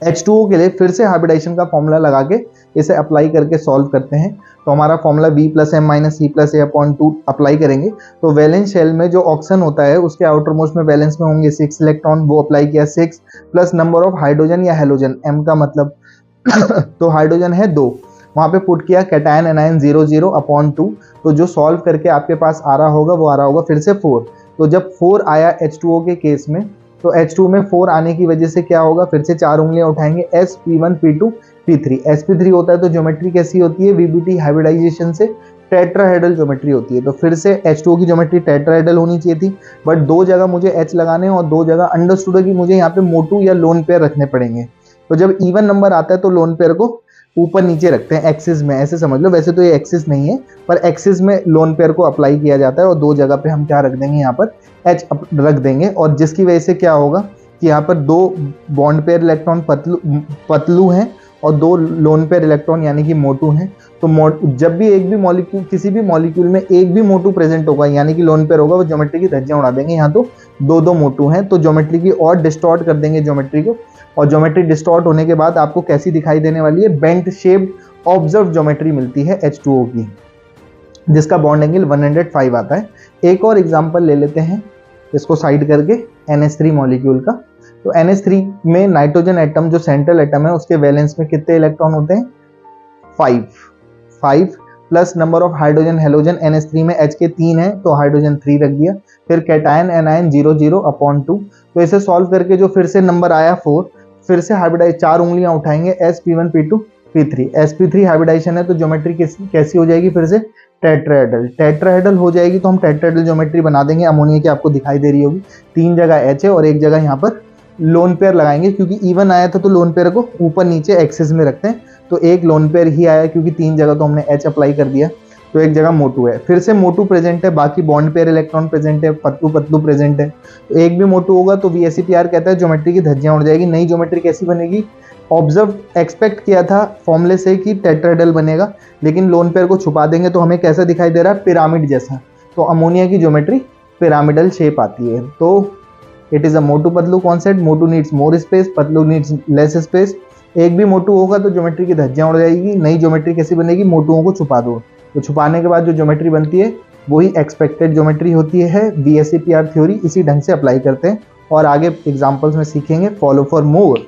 H2O के लिए फिर से हाइब्रिडाइजेशन का फॉर्मूला लगा के इसे अप्लाई करके सॉल्व करते हैं। तो हमारा formula V + M - C + A/2 apply करेंगे। तो वैलेंस शेल में जो ऑक्सीजन होता है उसके आउटर मोस्ट में वैलेंस में होंगे 6 इलेक्ट्रॉन, वो अप्लाई किया 6 प्लस नंबर ऑफ हाइड्रोजन या हेलोजन, M का मतलब तो हाइड्रोजन है 2, वहाँ पे पुट किया कैटायन एनायन 0/2। तो जो सॉल्व करके आपके पास आ रहा होगा वो आ रहा होगा फिर से 4। तो जब 4 आया H2O के केस में, तो H2 में 4 आने की वजह से क्या होगा, फिर से 4 उंगलियां उठाएंगे S, P1, P2, P3। sp3 होता है तो ज्योमेट्री कैसी होती है, VBT हाइब्रिडाइजेशन से टेट्राहेड्रल ज्योमेट्री होती है। तो फिर से H2O की ज्योमेट्री टेट्राहेड्रल होनी चाहिए थी, बट 2 जगह मुझे H लगाने हैं और 2 जगह अंडरस्टूड है कि मुझे यहाँ पे मोटू या लोन पेयर रखने पड़ेंगे। तो जब इवन नंबर आता है तो लोन पेयर को ऊपर नीचे रखते हैं एक्सिस में, ऐसे समझ लो। वैसे तो ये एक्सिस नहीं है, पर एक्सिस में लोन पेयर को अप्लाई किया जाता है और 2 जगह पे हम क्या रख देंगे, यहाँ पर H रख देंगे। और जिसकी वजह से क्या होगा कि यहाँ पर 2 बॉन्ड पेयर इलेक्ट्रॉन पतलू हैं और 2 लोन पेयर इलेक्ट्रॉन यानी कि मोटू हैं। तो जब भी एक भी मॉलिक्यूल, किसी भी मॉलिक्यूल में एक भी मोटू प्रेजेंट होगा यानी कि लोन पेयर होगा, वो ज्योमेट्री की धज्जियां उड़ा देंगे। यहाँ तो 2 मोटू हैं, तो ज्योमेट्री की और डिस्टॉर्ट कर देंगे ज्योमेट्री को। और ज्योमेट्री डिस्टॉर्ट होने के बाद आपको कैसी दिखाई देने वाली है, बेंट शेप्ड ऑब्जर्व ज्योमेट्री मिलती है H2O की, जिसका बॉन्ड एंगल 105 आता है। एक और एग्जांपल ले लेते हैं इसको साइड करके, NH3 मॉलिक्यूल का। तो NH3 में नाइट्रोजन एटम जो सेंट्रल एटम है उसके वैलेंस में कितने इलेक्ट्रॉन होते हैं, 5 plus number of hydrogen halogen, NH3 में H के 3 है तो हाइड्रोजन 3 रख दिया। फिर कैटायन एनायन 0/2। तो इसे सॉल्व करके जो फिर से नंबर आया 4, फिर से हाइब्रिडाइज 4 उंगलियां उठाएंगे S, P1, P2, P3। sp3 hybridisation है तो ज्योमेट्री कैसी हो जाएगी, फिर से टेट्राहेड्रल हो जाएगी। तो हम टेट्राहेड्रल ज्योमेट्री बना देंगे। अमोनिया की आपको दिखाई दे रही होगी, 3 जगह H है और 1 जगह यहाँ पर लोन पेयर लगाएंगे, क्योंकि इवन आया था तो लोन पेयर को ऊपर नीचे एक्सिस में रखते हैं। तो एक लोन पेयर ही आया क्योंकि 3 जगह तो हमने H अप्लाई कर दिया, तो 1 जगह मोटू है। फिर से मोटू प्रेजेंट है, बाकी बॉन्ड पेयर इलेक्ट्रॉन प्रेजेंट है, पतलू प्रेजेंट है। तो एक भी मोटू होगा तो VSEPR कहता है ज्योमेट्री की धज्जियां उड़ जाएगी। नई ज्योमेट्री कैसी बनेगी, ऑब्जर्व एक्सपेक्ट किया था फॉर्मूले से कि टेट्राहेड्रल बनेगा, लेकिन लोन पेयर को छुपा देंगे तो हमें कैसा दिखाई दे रहा है, पिरामिड जैसा। तो अमोनिया की ज्योमेट्री पिरामिडल शेप आती है। तो it is a Motu Patlu concept. Motu needs more space, Patlu needs less space. एक भी मोटू होगा तो ज्योमेट्री की धज्जियां उड़ जाएगी। नई ज्योमेट्री कैसी बनेगी, मोटुओं को छुपा दो। तो छुपाने के बाद जो ज्योमेट्री बनती है वही एक्सपेक्टेड ज्योमेट्री होती है। VSEPR थ्योरी इसी ढंग से अप्लाई करते हैं और आगे एग्जाम्पल्स में सीखेंगे। Follow for more.